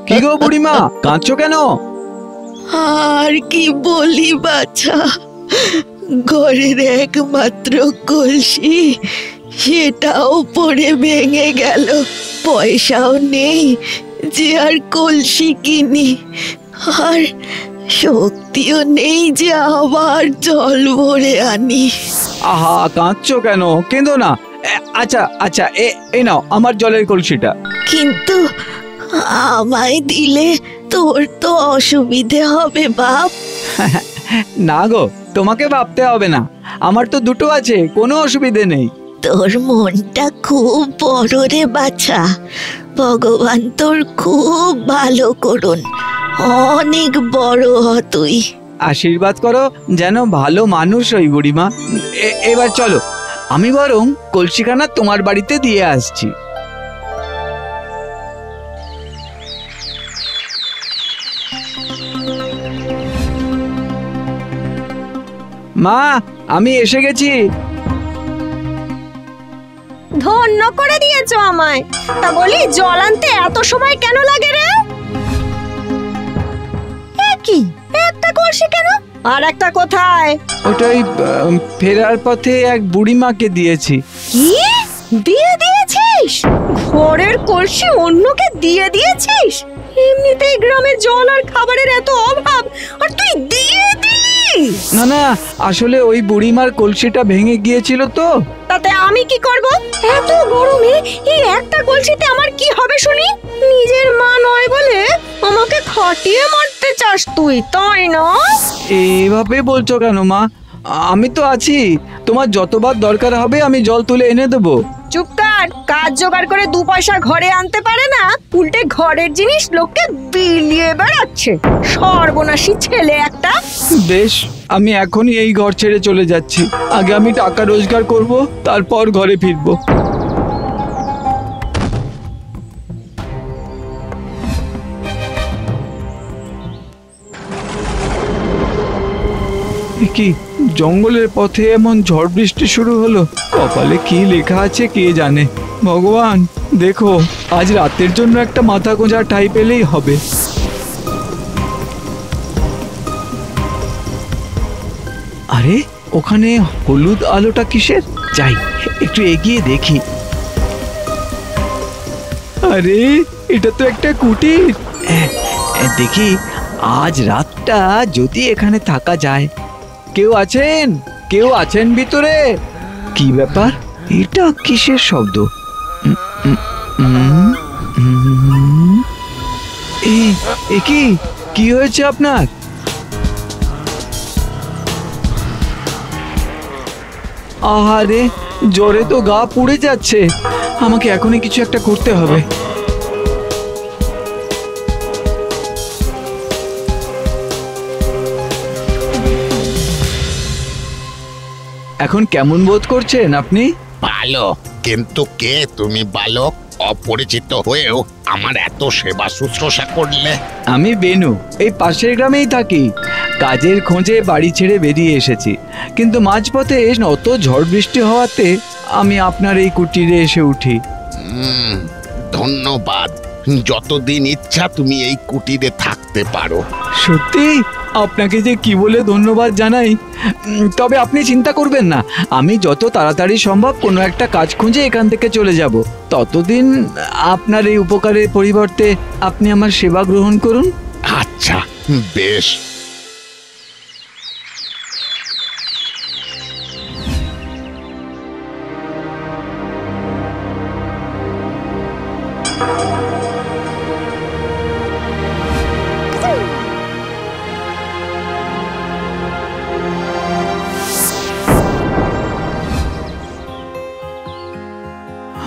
কি গো বুড়িমা, কাঁদছো কেন? আর কি বলি বাছা, ঘরের একমাত্র কলসি সেটাও পড়ে ভেঙে গেল। পয়সাও নেই যে আর কলসি কিনি, আর শক্তিও নেই যে আবার জল ভরে আনি। আহা, কাঁদছো কেন? কেঁদো না। আচ্ছা আচ্ছা, এই নাও আমার জলের কলসিটা। কিন্তু আমায় দিলে তোর তো অসুবিধে হবে বাপ। না গো, তোমাকে ভাবতে হবে না, আমার তো দুটো আছে, কোনো অসুবিধে নেই। তোর মনটা খুব বড় রে বাছা, ভগবান তোর খুব ভালো করুন, অনেক বড় হ তুই। আশীর্বাদ করো যেন ভালো মানুষ হই বুড়িমা। এবার চলো, আমি বরং কলসিখানা তোমার বাড়িতে দিয়ে আসছি। মা, আমি এসে গেছি। ধন্য করে দিয়েছো আমায়। তা বলি, জল আনতে এত সময় কেন লাগে রে? কি একটা কলসি কেন, আর একটা কোথায়? ওটাই ফেরার পথে এক বুড়িমাকে দিয়েছি। কি দিয়ে দিয়েছিস? ঘরের কলসি অন্যকে দিয়ে দিয়েছিস? এমনিতেই গ্রামে জল আর খাবারের এত অভাব, আর তুই দিয়ে দিলি? না না, আসলে ওই বুড়িমার কলসিটা ভেঙে গিয়েছিল তো। তাতে আমি কি করব? এত গরমে এই একটা কলসিতে আমার কি হবে শুনি? নিজের মা নয় বলে আমাকে খাটিয়ে মারতে চাস তুই, তাই না? এভাবে বলছো কেন মা? আমি তো আছি, তোমার যতবার দরকার হবে আমি জল তুলে এনে দেবো। চুপ কর, কাজ জোগাড় করে 2 পয়সা ঘরে আনতে পারে না, উল্টে ঘরের জিনিস লোককে বিলিয়ে বেড়াচ্ছে। সর্বনাশী ছেলে একটা। বেশ, আমি এখনই এই ঘর ছেড়ে চলে যাচ্ছি। আগে আমি টাকা রোজগার করব, তারপর ঘরে ফিরবো। কি জঙ্গলের পথে এমন ঝড় বৃষ্টি শুরু হলো? কপালে কি লেখা আছে কে জানে। ভগবান দেখো, আজ রাতের জন্য একটা মাথা গোঁজা ঠাঁই পেলেই হবে। আরে ওখানে হলুদ আলোটা কিসের? যাই একটু এগিয়ে দেখি। আরে এটা তো একটা কুটির। দেখি আজ রাতটা যদি এখানে থাকা যায়। কেউ আছেন? কেউ আছেন ভিতরে? কি ব্যাপার, এটা কিসের শব্দ? কি হয়েছে আপনার? আহারে, জ্বরে তো গা পুড়ে যাচ্ছে। আমাকে এখনই কিছু একটা করতে হবে। এখন কেমন বোধ করছেন আপনি? ভালো, কিন্তু কে তুমি বালক? অপরিচিত হয়েও আমার এত সেবা শুশ্রূষা করলে। আমি বেনু, এই পাশের গ্রামেই থাকি। কাজের খোঁজে বাড়ি ছেড়ে বেরিয়ে এসেছি, কিন্তু মাঝপথে অত ঝড় বৃষ্টি হওয়াতে আমি আপনার এই কুটিরে এসে উঠি। ধন্যবাদ, যতদিন ইচ্ছা তুমি এই কুটিরে থাকতে পারো। সত্যি আপনাকে যে কি বলে ধন্যবাদ জানাই। তবে আপনি চিন্তা করবেন না, আমি যত তাড়াতাড়ি সম্ভব কোনো একটা কাজ খুঁজে এখান থেকে চলে যাব। ততদিন আপনার এই উপকারের পরিবর্তে আপনি আমার সেবা গ্রহণ করুন। আচ্ছা বেশ।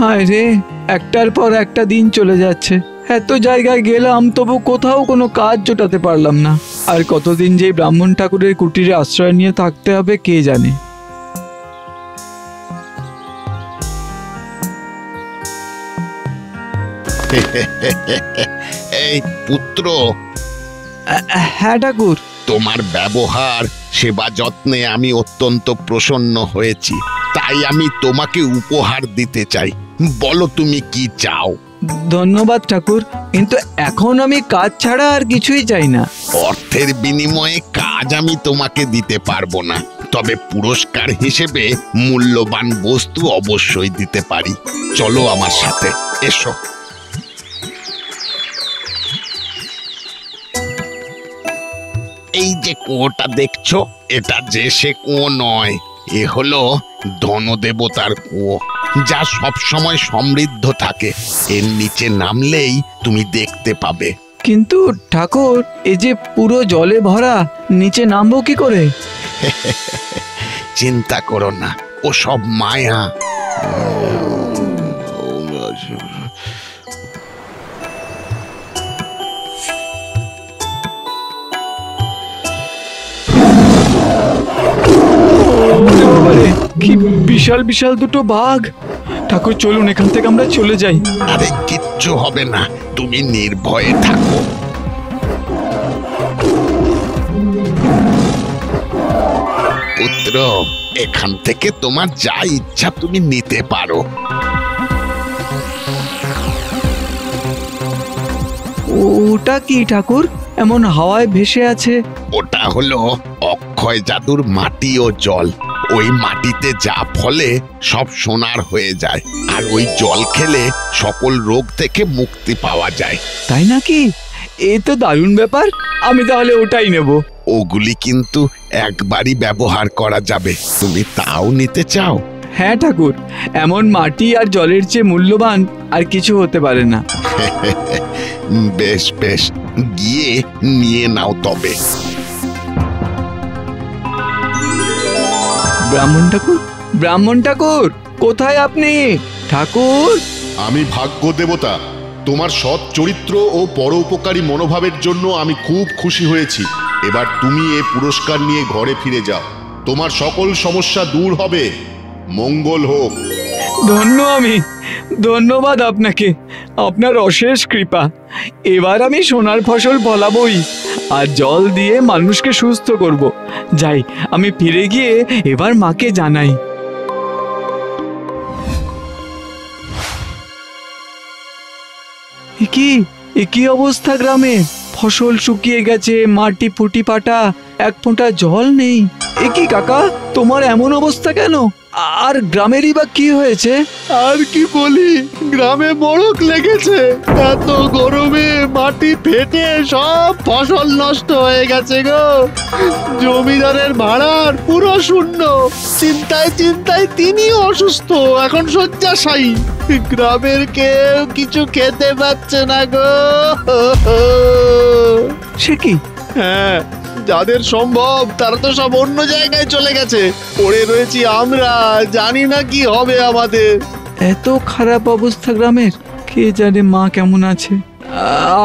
হায় রে, একটার পর একটা দিন চলে যাচ্ছে। এত জায়গায় গেলাম, তবু কোথাও কোনো কাজ জোটাতে পারলাম না। আর কতদিন যে ব্রাহ্মণ ঠাকুরের কুটিরে আশ্রয় নিয়ে থাকতে হবে কে জানে। এই পুত্র। হ্যাঁ ঠাকুর। তোমার ব্যবহার, সেবা যত্নে আমি অত্যন্ত প্রসন্ন হয়েছি। তাই আমি তোমাকে উপহার দিতে চাই। বলো তুমি কি চাও? ধন্যবাদ ঠাকুর, কিন্তু এখন আমি কাজ ছাড়া আর কিছুই চাই না। অর্থের বিনিময়ে কাজ আমি তোমাকে দিতে পারবো না, তবে পুরস্কার হিসেবে মূল্যবান বস্তু অবশ্যই দিতে পারি। চলো আমার সাথে, এসো। এই যে কুয়োটা দেখছো, এটা যে সে কুয়ো নয়, এ হলো ধনদেবতার কুয়ো, যা সব সময় সমৃদ্ধ থাকে। এর নিচে নামলেই তুমি দেখতে পাবে। কিন্তু ঠাকুর, এই যে পুরো জলে ভরা, নিচে নামবো কি করে? চিন্তা করো না, ও সব মায়া। বাবারে, কি বিশাল বিশাল দুটো বাঘ! ঠাকুর চলুন, এখান থেকে আমরা চলে যাই। আরে কিচ্ছু হবে না, তুমি নির্ভয়ে থাকো। পুত্র, এখান থেকে তোমার যা ইচ্ছা তুমি নিতে পারো। ওটা কি ঠাকুর, এমন হাওয়ায় ভেসে আছে? ওটা হলো অক্ষয় জাদুর মাটি ও জল। ওই মাটিতে যা ফলে সব সোনার হয়ে যায়, আর ওই জল খেলে সকল রোগ থেকে মুক্তি পাওয়া যায়। তাই নাকি? এ তো দারুণ ব্যাপার, আমি তাহলে ওটাই নেব। ওগুলি কিন্তু একবারই ব্যবহার করা যাবে, তুমি তাও নিতে চাও? হ্যাঁ ঠাকুর, এমন মাটি আর জলের চেয়ে মূল্যবান আর কিছু হতে পারে না। বেশ বেশ, গিয়ে নিয়ে নাও তবে। ব্রাহ্মণ ঠাকুর, ব্রাহ্মণ ঠাকুর, কোথায় আপনি? ঠাকুর! আমি ভাগ্য দেবতা। তোমার সৎ চরিত্র ও পরোপকারী মনোভাবের জন্য আমি খুব খুশি হয়েছি। এবার তুমি এ পুরস্কার নিয়ে ঘরে ফিরে যাও। তোমার সকল সমস্যা দূর হবে। মঙ্গল হোক। ধন্য আমি, ধন্যবাদ আপনাকে, আপনার অশেষ কৃপা। এবার আমি সোনার ফসল ফলাবই, আর জল দিয়ে মানুষকে সুস্থ করব। যাই, আমি ফিরে গিয়ে এবার মাকে জানাই। কি অবস্থা গ্রামে? ফসল শুকিয়ে গেছে, মাটি ফুটি ফাটা, এক ফোঁটা জল নেই। কি কাকা, তোমার এমন অবস্থা কেন? আর গ্রামেরই বা কি হয়েছে? আর কি বলি, গ্রামে মোড়ক লেগেছে। এত গরমে মাটি ফেটে সব ফসল নষ্ট হয়ে গেছে গো। জমিদারের ভাড়ার পুরো শূন্য। চিন্তায় চিন্তায় তিনিও অসুস্থ, এখন শয্যাশায়ী। গ্রামের কেউ কিছু খেতে পাচ্ছে না গো। সে কি? হ্যাঁ, যাদের সম্ভব তারা তো সব অন্য জায়গায় চলে গেছে। পড়ে রয়েছি আমরা, জানি না কি হবে আমাদের। এত খারাপ অবস্থা গ্রামের, কে জানে মা কেমন আছে।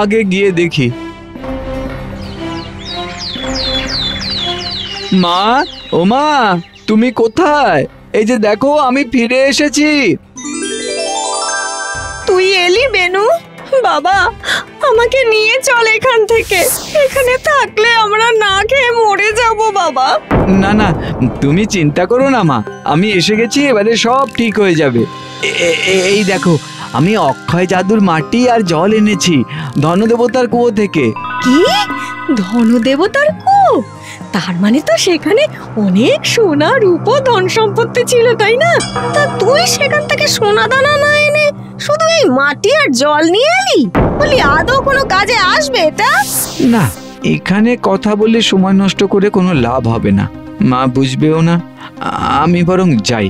আগে গিয়ে দেখি। মা, ও মা, তুমি কোথায়? এই যে দেখো, আমি ফিরে এসেছি। তুই এলি বেনু? বাবা, আমাকে নিয়ে চল এখান থেকে। এখানে থাকলে আমরা না খেয়ে মরে যাব বাবা। না না, তুমি চিন্তা করো না মা, আমি এসে গেছি, এবারে সব ঠিক হয়ে যাবে। এই দেখো, আমি অক্ষয় জাদুর মাটি আর জল এনেছি ধনদেবতার কুয়ো থেকে। কি? ধনদেবতার কুয়ো? তার মানে তো সেখানে অনেক সোনা রূপো ধন সম্পত্তি ছিল, তাই না? তা তুই সেখান থেকে সোনা দানা না এনে শুধু এই মাটি আর জল নিয়ে এলি? বলি আদৌ কোনো কাজে আসবে এটা? না, এখানে কথা বলে সময় নষ্ট করে কোনো লাভ হবে না, মা বুঝবেও না। আমি বরং যাই,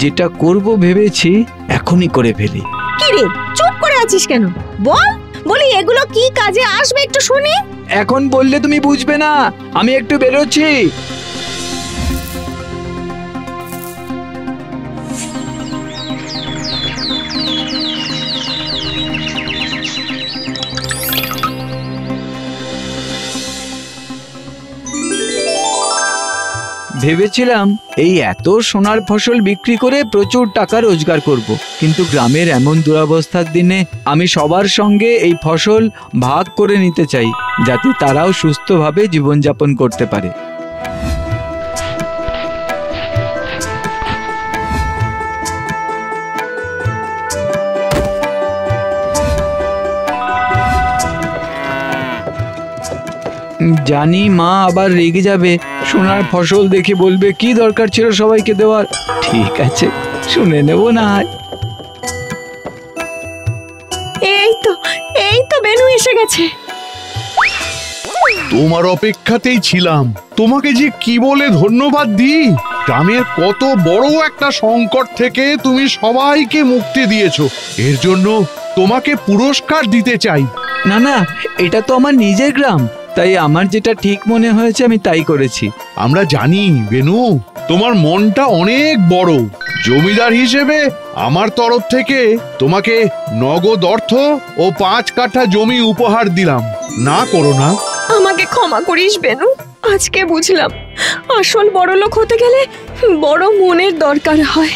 যেটা করব ভেবেছি এখনই করে ফেলি। কি রে, চুপ করে আছিস কেন? বল, বলি এগুলো কি কাজে আসবে একটু শুনি। এখন বললে তুমি বুঝবে না, আমি একটু বেরোচ্ছি। ভেবেছিলাম এই এত সোনার ফসল বিক্রি করে প্রচুর টাকা রোজগার করব, কিন্তু গ্রামের এমন দুরবস্থার দিনে আমি সবার সঙ্গে এই ফসল ভাগ করে নিতে চাই, যাতে তারাও সুস্থভাবে জীবনযাপন করতে পারে। জানি মা আবার রেগে যাবে, সোনার ফসল দেখে বলবে কি দরকার ছিল সবাইকে দেওয়ার। ঠিক আছে, শুনে নেব না হয়। এই তো বেনু এসে গেছে। তোমার অপেক্ষাতেই ছিলাম। তোমাকে যে কি বলে ধন্যবাদ দিই। গ্রামের কত বড় একটা সংকট থেকে তুমি সবাইকে মুক্তি দিয়েছো, এর জন্য তোমাকে পুরস্কার দিতে চাই। না না, এটা তো আমার নিজের গ্রাম, তাই আমার যেটা ঠিক মনে হয়েছে আমি তাই করেছি। আমরা জানি বেনু, তোমার মনটা অনেক বড়। জমিদার হিসেবে আমার তরফ থেকে তোমাকে নগদ অর্থ ও 5 কাঠা জমি উপহার দিলাম। না করো না। আমাকে ক্ষমা করিস বেনু, আজকে বুঝলাম আসল বড়লোক হতে গেলে বড় মনের দরকার হয়।